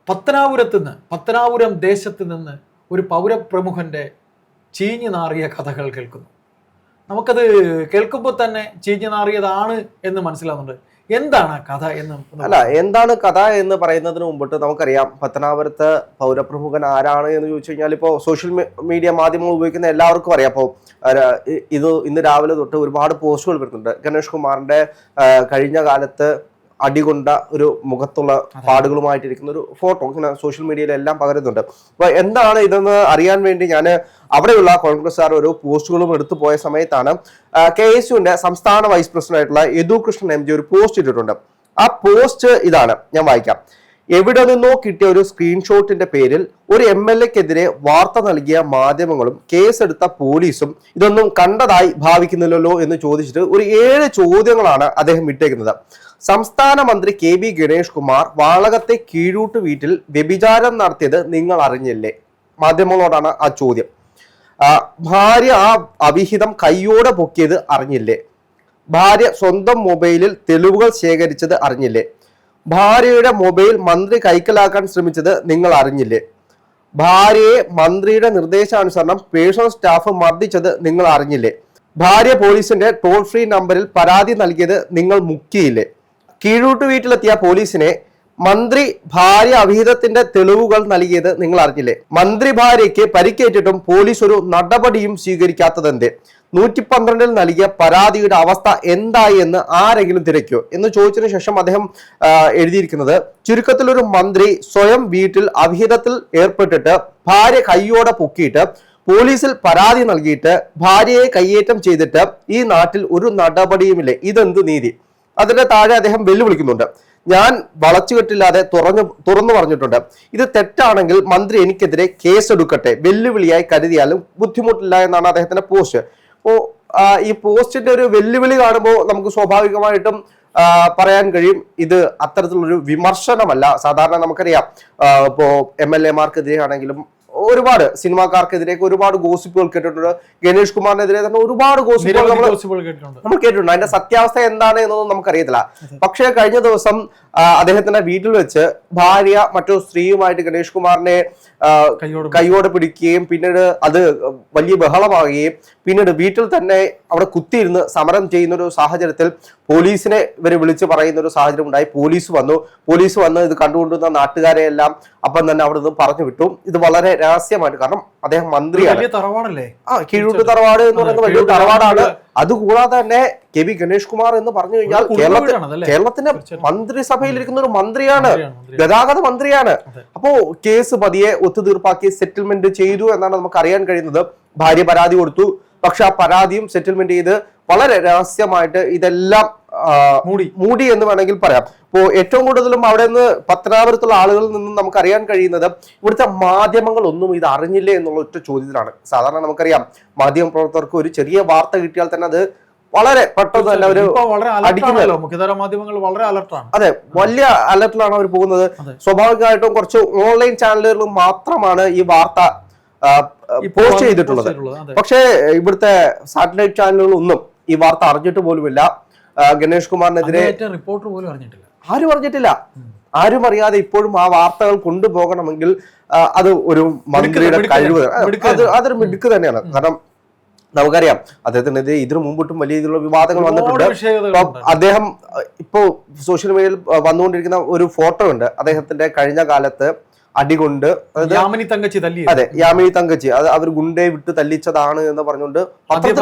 പത്തനാപുരം ദേശത്ത് നിന്ന് ഒരു പൗരപ്രമുഖന്റെ ചീഞ്ഞു നാറിയ കഥകൾ കേൾക്കുന്നു. നമുക്കത് കേൾക്കുമ്പോൾ തന്നെ ചീഞ്ഞു നാറിയതാണ് എന്ന് മനസ്സിലാവുന്നുണ്ട്. എന്താണ് കഥ എന്ന് എന്താണ് കഥ എന്ന് പറയുന്നതിന് മുമ്പിട്ട് നമുക്കറിയാം പത്തനാപുരത്ത് പൗരപ്രമുഖൻ ആരാണ് എന്ന് ചോദിച്ചു കഴിഞ്ഞാൽ ഇപ്പോൾ സോഷ്യൽ മീഡിയ മാധ്യമങ്ങൾ ഉപയോഗിക്കുന്ന എല്ലാവർക്കും അറിയാം. അപ്പോൾ ഇന്ന് രാവിലെ തൊട്ട് ഒരുപാട് പോസ്റ്റുകൾ വരുന്നുണ്ട്. ഗണേഷ് കുമാറിന്റെ കഴിഞ്ഞ കാലത്ത് അടികൊണ്ട ഒരു മുഖത്തുള്ള പാടുകളുമായിട്ടിരിക്കുന്ന ഒരു ഫോട്ടോ ഇങ്ങനെ സോഷ്യൽ മീഡിയയിലെല്ലാം പകരുന്നുണ്ട്. അപ്പൊ എന്താണ് ഇതെന്ന് അറിയാൻ വേണ്ടി ഞാൻ അവിടെയുള്ള കോൺഗ്രസ്സുകാർ ഓരോ പോസ്റ്റുകളും എടുത്തു പോയ സമയത്താണ് KSUവിന്റെ സംസ്ഥാന വൈസ് പ്രസിഡന്റ് ആയിട്ടുള്ള യദുകൃഷ്ണൻ MG ഒരു പോസ്റ്റ് ഇട്ടിട്ടുണ്ട്. ആ പോസ്റ്റ് ഇതാണ്, ഞാൻ വായിക്കാം. എവിടെ നിന്നോ കിട്ടിയ ഒരു സ്ക്രീൻഷോട്ടിന്റെ പേരിൽ ഒരു MLA-ക്കെതിരെ വാർത്ത നൽകിയ മാധ്യമങ്ങളും കേസെടുത്ത പോലീസും ഇതൊന്നും കണ്ടതായി ഭാവിക്കുന്നില്ലല്ലോ എന്ന് ചോദിച്ചിട്ട് ഒരു 7 ചോദ്യങ്ങളാണ് അദ്ദേഹം ഇട്ടേക്കുന്നത്. സംസ്ഥാന മന്ത്രി KB ഗണേഷ് കുമാർ വാളകത്തെ കീഴൂട്ട് വീട്ടിൽ വ്യഭിചാരം നടത്തിയത് നിങ്ങൾ അറിഞ്ഞില്ലേ? മാധ്യമങ്ങളോടാണ് ആ ചോദ്യം. ഭാര്യ ആ അവിഹിതം കയ്യോടെ പൊക്കിയത് അറിഞ്ഞില്ലേ? ഭാര്യ സ്വന്തം മൊബൈലിൽ തെളിവുകൾ ശേഖരിച്ചത് അറിഞ്ഞില്ലേ? ഭാര്യയുടെ മൊബൈൽ മന്ത്രി കൈക്കലാക്കാൻ ശ്രമിച്ചത് നിങ്ങൾ അറിഞ്ഞില്ലേ? ഭാര്യയെ മന്ത്രിയുടെ നിർദ്ദേശാനുസരണം പേഴ്സണൽ സ്റ്റാഫ് മർദ്ദിച്ചത് നിങ്ങൾ അറിഞ്ഞില്ലേ? ഭാര്യ പോലീസിന്റെ ടോൾ ഫ്രീ നമ്പറിൽ പരാതി നൽകിയത് നിങ്ങൾ മുക്കിയില്ലേ? കീഴൂട്ട് വീട്ടിലെത്തിയ പോലീസിനെ മന്ത്രി ഭാര്യ അവിഹിതത്തിന്റെ തെളിവുകൾ നൽകിയത് നിങ്ങൾ അറിഞ്ഞില്ലേ? മന്ത്രി ഭാര്യയ്ക്ക് പരിക്കേറ്റിട്ടും പോലീസ് ഒരു നടപടിയും സ്വീകരിക്കാത്തതെന്തേ? 112-ൽ നൽകിയ പരാതിയുടെ അവസ്ഥ എന്തായി എന്ന് ആരെങ്കിലും തിരക്കിയോ എന്ന് ചോദിച്ചതിനു ശേഷം അദ്ദേഹം എഴുതിയിരിക്കുന്നത്, ചുരുക്കത്തിൽ ഒരു മന്ത്രി സ്വയം വീട്ടിൽ അവിഹിതത്തിൽ ഏർപ്പെട്ടിട്ട് ഭാര്യ കൈയോടെ പൊക്കിയിട്ട് പോലീസിൽ പരാതി നൽകിയിട്ട് ഭാര്യയെ കയ്യേറ്റം ചെയ്തിട്ട് ഈ നാട്ടിൽ ഒരു നടപടിയുമില്ലേ, ഇതെന്ത് നീതി? അതിന്റെ താഴെ അദ്ദേഹം വെല്ലുവിളിക്കുന്നുണ്ട്. ഞാൻ വളച്ചുകെട്ടില്ലാതെ തുറന്നു പറഞ്ഞിട്ടുണ്ട്, ഇത് തെറ്റാണെങ്കിൽ മന്ത്രി എനിക്കെതിരെ കേസെടുക്കട്ടെ, വെല്ലുവിളിയായി കരുതിയാലും ബുദ്ധിമുട്ടില്ല എന്നാണ് അദ്ദേഹത്തിന്റെ പോസ്റ്റ്. അപ്പോ ഈ പോസ്റ്റിന്റെ ഒരു വെല്ലുവിളി കാണുമ്പോൾ നമുക്ക് സ്വാഭാവികമായിട്ടും പറയാൻ കഴിയും ഇത് അത്തരത്തിലുള്ളൊരു വിമർശനമല്ല. സാധാരണ നമുക്കറിയാം ഇപ്പോ MLA-മാർക്കെതിരെ ആണെങ്കിലും ഒരുപാട് സിനിമാക്കാർക്കെതിരെയൊക്കെ ഒരുപാട് ഗോസിപ്പുകൾ കേട്ടിട്ടുണ്ട്. ഗണേഷ് കുമാറിനെതിരെ തന്നെ ഒരുപാട് ഗോസിപ്പുകൾ നമ്മൾ കേട്ടിട്ടുണ്ട്. അതിന്റെ സത്യാവസ്ഥ എന്താണ് എന്നൊന്നും നമുക്കറിയത്തില്ല. പക്ഷേ കഴിഞ്ഞ ദിവസം അദ്ദേഹത്തിന്റെ വീട്ടിൽ വെച്ച് ഭാര്യ മറ്റൊരു സ്ത്രീയുമായിട്ട് ഗണേഷ് കുമാറിനെ കൈയോടെ പിടിക്കുകയും പിന്നീട് അത് വലിയ ബഹളമാകുകയും പിന്നീട് വീട്ടിൽ തന്നെ അവിടെ കുത്തിയിരുന്ന് സമരം ചെയ്യുന്ന ഒരു സാഹചര്യത്തിൽ പോലീസിനെ ഇവരെ വിളിച്ച് പറയുന്ന ഒരു സാഹചര്യം ഉണ്ടായി. പോലീസ് വന്ന് ഇത് കണ്ടുകൊണ്ടുവന്ന നാട്ടുകാരെ എല്ലാം അപ്പം തന്നെ അവിടെ നിന്ന് പറഞ്ഞു വിട്ടു. ഇത് വളരെ രഹസ്യമായിട്ട്, കാരണം അദ്ദേഹം മന്ത്രിയാണ്. കീഴൂട്ട് തറവാട് എന്ന് പറയുന്നത് വലിയ തറവാടാണ്. അതുകൂടാതെ തന്നെ KB ഗണേഷ് കുമാർ എന്ന് പറഞ്ഞു കഴിഞ്ഞാൽ കേരളത്തിന്റെ മന്ത്രിസഭയിൽ ഇരിക്കുന്ന ഒരു മന്ത്രിയാണ്, ഗതാഗത മന്ത്രിയാണ്. അപ്പോ കേസ് പതിയെ ഒത്തുതീർപ്പാക്കി സെറ്റിൽമെന്റ് ചെയ്തു എന്നാണ് നമുക്ക് അറിയാൻ കഴിയുന്നത്. ഭാര്യ പരാതി കൊടുത്തു, പക്ഷെ ആ പരാതിയും സെറ്റിൽമെന്റ് ചെയ്ത് വളരെ രഹസ്യമായിട്ട് ഇതെല്ലാം മൂടി എന്ന് വേണമെങ്കിൽ പറയാം. ഇപ്പോ ഏറ്റവും കൂടുതലും അവിടെ നിന്ന് പത്തനാപുരത്തുള്ള ആളുകളിൽ നിന്നും നമുക്ക് അറിയാൻ കഴിയുന്നത് ഇവിടുത്തെ മാധ്യമങ്ങൾ ഒന്നും ഇത് അറിഞ്ഞില്ലേ എന്നുള്ള ഒറ്റ ചോദ്യത്തിലാണ്. സാധാരണ നമുക്കറിയാം മാധ്യമ പ്രവർത്തകർക്ക് ഒരു ചെറിയ വാർത്ത കിട്ടിയാൽ തന്നെ അത് വളരെ പെട്ടെന്ന് തന്നെ ഒരു മുഖ്യധാര മാധ്യമങ്ങൾ വളരെ അലർട്ടാണ്. അതെ, വലിയ അലർട്ടിലാണ് അവർ പോകുന്നത്. സ്വാഭാവികമായിട്ടും കുറച്ച് ഓൺലൈൻ ചാനലുകൾ മാത്രമാണ് ഈ വാർത്ത പോസ്റ്റ് ചെയ്തിട്ടുള്ളത്. പക്ഷേ ഇവിടുത്തെ സാറ്റലൈറ്റ് ചാനലുകളൊന്നും ഈ വാർത്ത അറിഞ്ഞിട്ട് പോലുമില്ല. ഗണേഷ് കുമാറിനെതിരെ റിപ്പോർട്ടർ പോലും അറിഞ്ഞിട്ടില്ല, ആരും അറിയാതെ ഇപ്പോഴും ആ വാർത്തകൾ കൊണ്ടുപോകണമെങ്കിൽ അത് ഒരു മന്ത്രിയുടെ കഴിവ്, അതൊരു മിടുക്ക് തന്നെയാണ്. കാരണം നമുക്കറിയാം അദ്ദേഹത്തിനെതിരെ ഇതിനു മുമ്പിട്ടും വലിയ രീതിയിലുള്ള വിവാദങ്ങൾ വന്നിട്ടുണ്ട്. അദ്ദേഹം ഇപ്പോ സോഷ്യൽ മീഡിയയിൽ വന്നുകൊണ്ടിരിക്കുന്ന ഒരു ഫോട്ടോ ഉണ്ട് അദ്ദേഹത്തിന്റെ കഴിഞ്ഞ കാലത്ത് അടികൊണ്ട്, യാമിനി തങ്കച്ചി അതെ യാമിനി തങ്കച്ചി അത് അവർ ഗുണ്ടയെ വിട്ട് തല്ലിച്ചതാണ് എന്ന് പറഞ്ഞുകൊണ്ട്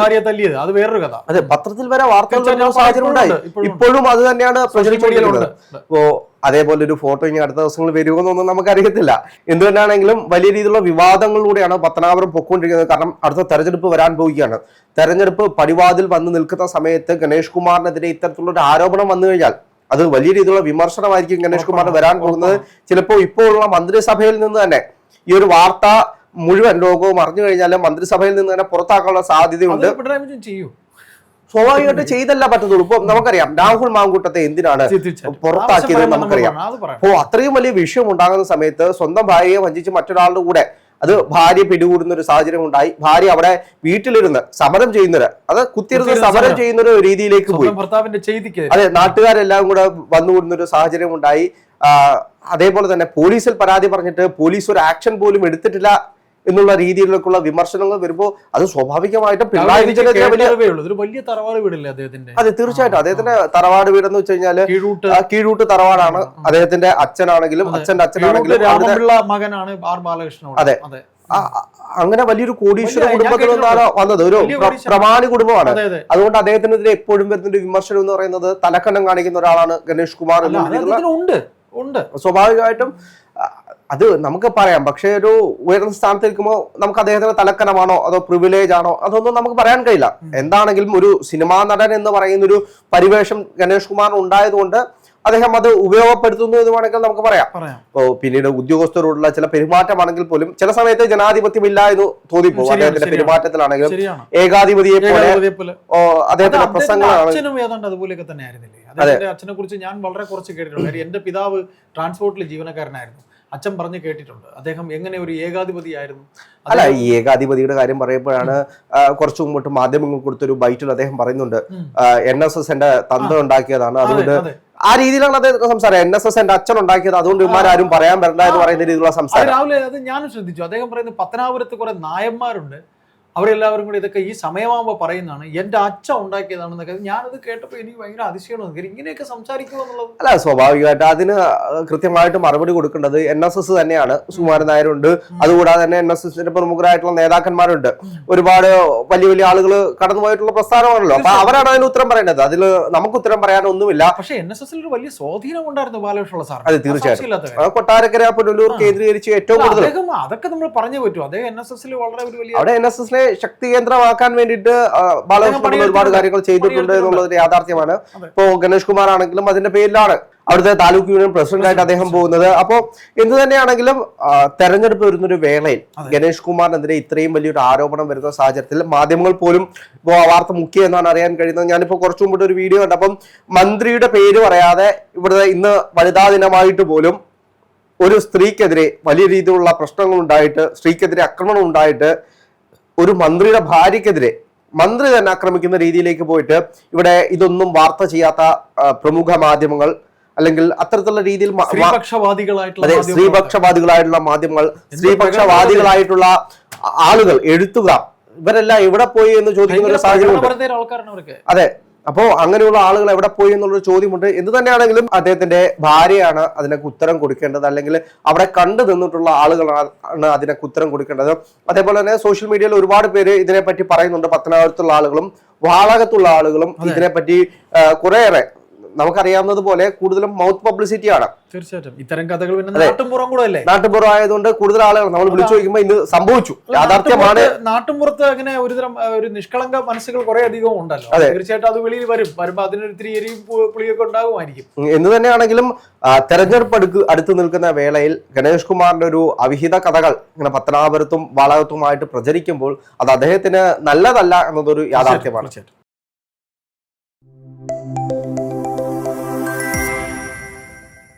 അത് വേറൊരു കഥ. അതെ, പത്രത്തിൽ വരെ വാർത്തകൾ സാഹചര്യം ഉണ്ടായി. ഇപ്പോഴും അത് തന്നെയാണ് പ്രചരിച്ചുകൊണ്ടിരിക്കുന്നത്. അപ്പോ അതേപോലെ ഒരു ഫോട്ടോ ഇനി അടുത്ത ദിവസങ്ങളിൽ വരുമെന്നൊന്നും നമുക്കറിയത്തില്ല. എന്തുതന്നെയാണെങ്കിലും വലിയ രീതിയിലുള്ള വിവാദങ്ങളിലൂടെയാണ് പത്തനാപുരം പൊക്കോണ്ടിരിക്കുന്നത്. കാരണം അടുത്ത തെരഞ്ഞെടുപ്പ് വരാൻ പോവുകയാണ്. തെരഞ്ഞെടുപ്പ് പടിവാതിൽ വന്ന് നിൽക്കുന്ന സമയത്ത് ഗണേഷ് കുമാറിനെതിരെ ഇത്തരത്തിലുള്ള ഒരു ആരോപണം വന്നു കഴിഞ്ഞാൽ അത് വലിയ രീതിയിലുള്ള വിമർശനമായിരിക്കും ഗണേഷ് കുമാറിന് വരാൻ പോകുന്നത്. ചിലപ്പോൾ ഇപ്പോഴുള്ള മന്ത്രിസഭയിൽ നിന്ന് തന്നെ ഈ ഒരു വാർത്ത മുഴുവൻ ലോകവും അറിഞ്ഞു കഴിഞ്ഞാൽ മന്ത്രിസഭയിൽ നിന്ന് തന്നെ പുറത്താക്കാനുള്ള സാധ്യതയുണ്ട്. സ്വാഭാവികമായിട്ട് ചെയ്തല്ല പറ്റത്തുള്ളൂ. ഇപ്പൊ നമുക്കറിയാം രാഹുൽ മാങ്കൂട്ടത്തെ എന്തിനാണ് പുറത്താക്കിയത് നമുക്കറിയാം. അപ്പോ അത്രയും വലിയ വിഷയം ഉണ്ടാകുന്ന സമയത്ത് സ്വന്തം ഭാര്യയെ വഞ്ചിച്ച് മറ്റൊരാളുടെ കൂടെ അത് ഭാര്യ പിടികൂടുന്ന ഒരു സാഹചര്യം ഉണ്ടായി. ഭാര്യ അവിടെ വീട്ടിലിരുന്ന് സമരം ചെയ്യുന്നവര്, അത് കുത്തിയിരുന്ന് സമരം ചെയ്യുന്ന ഒരു രീതിയിലേക്ക് പോയി. ഭർത്താവിന്റെ ചെയ്തിക്ക് അതെ, നാട്ടുകാരെല്ലാം കൂടെ വന്നുകൂടുന്ന ഒരു സാഹചര്യം ഉണ്ടായി. അതേപോലെ തന്നെ പോലീസിൽ പരാതി പറഞ്ഞിട്ട് പോലീസ് ഒരു ആക്ഷൻ പോലും എടുത്തിട്ടില്ല എന്നുള്ള രീതിയിലേക്കുള്ള വിമർശനങ്ങൾ വരുമ്പോൾ അത് സ്വാഭാവികമായിട്ടും പിണറായി വിജയനെതിരെ വലിയ തറവാട് വീടല്ലേ അദ്ദേഹത്തിന്റെ? അതെ, തീർച്ചയായിട്ടും അദ്ദേഹത്തിന്റെ തറവാട് വീടെന്ന് വെച്ച് കഴിഞ്ഞാല് കീഴൂട്ട് തറവാടാണ്. അദ്ദേഹത്തിന്റെ അച്ഛനാണെങ്കിലും അച്ഛന്റെ അച്ഛനാണെങ്കിലും മകനാണ് ആർ ബാലകൃഷ്ണൻ. അതെ, അങ്ങനെ വലിയൊരു കോടീശ്വര കുടുംബത്തിൽ നിന്നാണ് വന്നത്. ഒരു പ്രമാണി കുടുംബമാണ്. അതുകൊണ്ട് അദ്ദേഹത്തിനെതിരെ എപ്പോഴും വരുന്ന ഒരു വിമർശനം എന്ന് പറയുന്നത് തലക്കണ്ണം കാണിക്കുന്ന ഒരാളാണ് ഗണേഷ് കുമാർ ഉണ്ട്. സ്വാഭാവികമായിട്ടും അത് നമുക്ക് പറയാം. പക്ഷെ ഒരു ഉയർന്ന സ്ഥാനത്ത് നിൽക്കുമ്പോൾ നമുക്ക് അദ്ദേഹത്തിന്റെ തലക്കനമാണോ അതോ പ്രിവിലേജ് ആണോ അതൊന്നും നമുക്ക് പറയാൻ കഴിയില്ല. എന്താണെങ്കിലും ഒരു സിനിമാ നടൻ എന്ന് പറയുന്ന ഒരു പരിവേഷം ഗണേഷ് കുമാറിന് ഉണ്ടായതുകൊണ്ട് അദ്ദേഹം അത് ഉപയോഗപ്പെടുത്തുന്നു എന്ന് വേണമെങ്കിൽ നമുക്ക് പറയാം. ഇപ്പോ പിന്നീട് ഉദ്യോഗസ്ഥരോടുള്ള ചില പെരുമാറ്റമാണെങ്കിൽ പോലും ചില സമയത്ത് ജനാധിപത്യമില്ല എന്ന് തോന്നിപ്പോകും. അദ്ദേഹത്തിന്റെ പെരുമാറ്റത്തിലാണെങ്കിലും ഏകാധിപതിയെ പോലെ അദ്ദേഹത്തിന്റെ പ്രസംഗങ്ങളാണ്. അതുപോലെയൊക്കെ തന്നെ ആയിരുന്നില്ലേ? അദ്ദേഹത്തിന്റെ അച്ഛനെ കുറിച്ച് ഞാൻ വളരെ കുറച്ച് കേട്ടിട്ടുണ്ട്. എന്റെ പിതാവ് ട്രാൻസ്പോർട്ടിൽ ജീവനക്കാരനായിരുന്നു. അച്ഛൻ പറഞ്ഞു കേട്ടിട്ടുണ്ട് അദ്ദേഹം എങ്ങനെ ഒരു ഏകാധിപതിയായിരുന്നു. അല്ല, ഈ ഏകാധിപതിയുടെ കാര്യം പറയുമ്പോഴാണ് കുറച്ചു മുമ്പോട്ട് മാധ്യമങ്ങൾ കൊടുത്തൊരു ബൈറ്റിൽ അദ്ദേഹം പറയുന്നുണ്ട് NSSന്റെ തന്ത്രം ഉണ്ടാക്കിയതാണ്, അതുകൊണ്ട് ആ രീതിയിലാണ് അദ്ദേഹം സംസാരം. NSS എന്റെ അച്ഛൻ ഉണ്ടാക്കിയത്, അതുകൊണ്ട് ഇവന്മാരും പറയാൻ വരണ്ട എന്ന് പറയുന്ന രീതിയിലുള്ള സംസാരം. രാവിലെ അത് ഞാനും ശ്രദ്ധിച്ചു. അദ്ദേഹം പറയുന്നത് പത്തനാപുരത്ത് കുറെ നായന്മാരുണ്ട്, അവരെല്ലാവരും കൂടി ഇതൊക്കെ ഈ സമയമാകുമ്പോൾ പറയുന്നതാണ്, എന്റെ അച്ഛൻ ഉണ്ടാക്കിയതാണെന്നൊക്കെ. ഞാനത് കേട്ടപ്പോൾ എനിക്ക് ഭയങ്കര അതിശയമാണ്, ഇങ്ങനെയൊക്കെ സംസാരിക്കുക എന്നുള്ളത്. അല്ല, സ്വാഭാവികമായിട്ട് അതിന് കൃത്യമായിട്ട് മറുപടി കൊടുക്കേണ്ടത് NSS തന്നെയാണ്. സുകുമാരൻ നായരുണ്ട്, അതുകൂടാതെ തന്നെ NSSന്റെ പ്രമുഖരായിട്ടുള്ള നേതാക്കന്മാരുണ്ട്. ഒരുപാട് വലിയ വലിയ ആളുകൾ കടന്നുപോയിട്ടുള്ള പ്രസ്ഥാനമാണല്ലോ. അപ്പൊ അവരാണ് അതിന് ഉത്തരം പറയേണ്ടത്. അതിൽ നമുക്ക് ഉത്തരം പറയാനൊന്നുമില്ല. പക്ഷേ NSSൽ ഒരു വലിയ സ്വാധീനം ഉണ്ടായിരുന്നു ബാലകൃഷ്ണ സാർ. അത് തീർച്ചയായിട്ടും കൊട്ടാരക്കര പുനലൂർ കേന്ദ്രീകരിച്ച് ഏറ്റവും കൂടുതൽ അതൊക്കെ നമ്മൾ പറഞ്ഞു പറ്റും. അദ്ദേഹം NSSൽ വളരെ ഒരു വലിയ അവിടെ NSSലെ ശക്തി കേന്ദ്രമാക്കാൻ വേണ്ടിയിട്ട് ബാലകൃഷ്ണൻ ഒരുപാട് കാര്യങ്ങൾ ചെയ്തിട്ടുണ്ട് എന്നുള്ളത് യാഥാർത്ഥ്യമാണ്. ഇപ്പോ ഗണേഷ് കുമാർ ആണെങ്കിലും അതിന്റെ പേരിലാണ് അവിടുത്തെ താലൂക്ക് യൂണിയൻ പ്രസിഡന്റ് ആയിട്ട് അദ്ദേഹം പോകുന്നത്. അപ്പോ എന്ത് തന്നെയാണെങ്കിലും തെരഞ്ഞെടുപ്പ് വരുന്നൊരു വേളയിൽ ഗണേഷ് കുമാറിനെതിരെ ഇത്രയും വലിയൊരു ആരോപണം വരുന്ന സാഹചര്യത്തിൽ മാധ്യമങ്ങൾ പോലും വാർത്ത മുഖ്യ എന്നാണ് അറിയാൻ കഴിയുന്നത്. ഞാനിപ്പോ കുറച്ചു മുമ്പ് ഒരു വീഡിയോ കണ്ടപ്പം മന്ത്രിയുടെ പേര് പറയാതെ ഇവിടുത്തെ ഇന്ന് വനിതാ ദിനമായിട്ട് പോലും ഒരു സ്ത്രീക്കെതിരെ വലിയ രീതിയിലുള്ള പ്രശ്നങ്ങൾ ഉണ്ടായിട്ട്, സ്ത്രീക്കെതിരെ ആക്രമണം ഉണ്ടായിട്ട്, ഒരു മന്ത്രിയുടെ ഭാര്യക്കെതിരെ മന്ത്രി തന്നെ ആക്രമിക്കുന്ന രീതിയിലേക്ക് പോയിട്ട് ഇവിടെ ഇതൊന്നും വാർത്ത ചെയ്യാത്ത പ്രമുഖ മാധ്യമങ്ങൾ അല്ലെങ്കിൽ അത്തരത്തിലുള്ള രീതിയിൽ സ്ത്രീപക്ഷവാദികളായിട്ടുള്ള മാധ്യമങ്ങൾ, സ്ത്രീപക്ഷവാദികളായിട്ടുള്ള ആളുകൾ, എഴുത്തുകാർ, ഇവരെല്ലാം എവിടെ പോയി എന്ന് ചോദിക്കുന്ന ഒരു സാഹചര്യം. അതെ, അപ്പോ അങ്ങനെയുള്ള ആളുകൾ എവിടെ പോയി എന്നുള്ളൊരു ചോദ്യമുണ്ട്. എന്ത് തന്നെയാണെങ്കിലും അദ്ദേഹത്തിന്റെ ഭാര്യയാണ് അതിനൊക്കെ ഉത്തരം കൊടുക്കേണ്ടത്, അല്ലെങ്കിൽ അവിടെ കണ്ടു നിന്നിട്ടുള്ള ആളുകളാണ് അതിനൊക്കെ ഉത്തരം കൊടുക്കേണ്ടത്. അതേപോലെ തന്നെ സോഷ്യൽ മീഡിയയിൽ ഒരുപാട് പേര് ഇതിനെപ്പറ്റി പറയുന്നുണ്ട്. പത്തനാപുരത്തുള്ള ആളുകളും വാളകത്തുള്ള ആളുകളും ഇതിനെപ്പറ്റി കുറേയേറെ നമുക്കറിയാവുന്നത് പോലെ കൂടുതലും മൗത്ത് പബ്ലിസിറ്റി ആണ്. തീർച്ചയായിട്ടും ഇത്തരം കഥകൾ നാട്ടുമ്പുറം കൂടെ അല്ലേ? നാട്ടുമ്പുറം ആയതുകൊണ്ട് കൂടുതൽ ആളുകൾ നമ്മൾ വിളിച്ചു ചോദിക്കുമ്പോൾ ഇന്ന് സംഭവിച്ചു, യാഥാർത്ഥ്യമാണ്. നാട്ടുമ്പുറത്ത് അങ്ങനെ ഒരുതരം ഒരു നിഷ്കളങ്ക മനസ്സുകൾ കുറെ അധികം ഉണ്ടല്ലോ. തീർച്ചയായിട്ടും അത് വെളിയിൽ വരുമ്പോ അതിനൊരിത്തിരി എരിയും പുളിയൊക്കെ ഉണ്ടാകുമായിരിക്കും. എന്ന് തന്നെയാണെങ്കിലും തെരഞ്ഞെടുപ്പ് അടുത്ത് നിൽക്കുന്ന വേളയിൽ ഗണേഷ് കുമാറിന്റെ ഒരു അവിഹിത കഥകൾ ഇങ്ങനെ പത്തനാപുരത്തും വാളകത്തുമായിട്ട് പ്രചരിക്കുമ്പോൾ അത് അദ്ദേഹത്തിന് നല്ലതല്ല എന്നതൊരു യാഥാർത്ഥ്യമാണ്.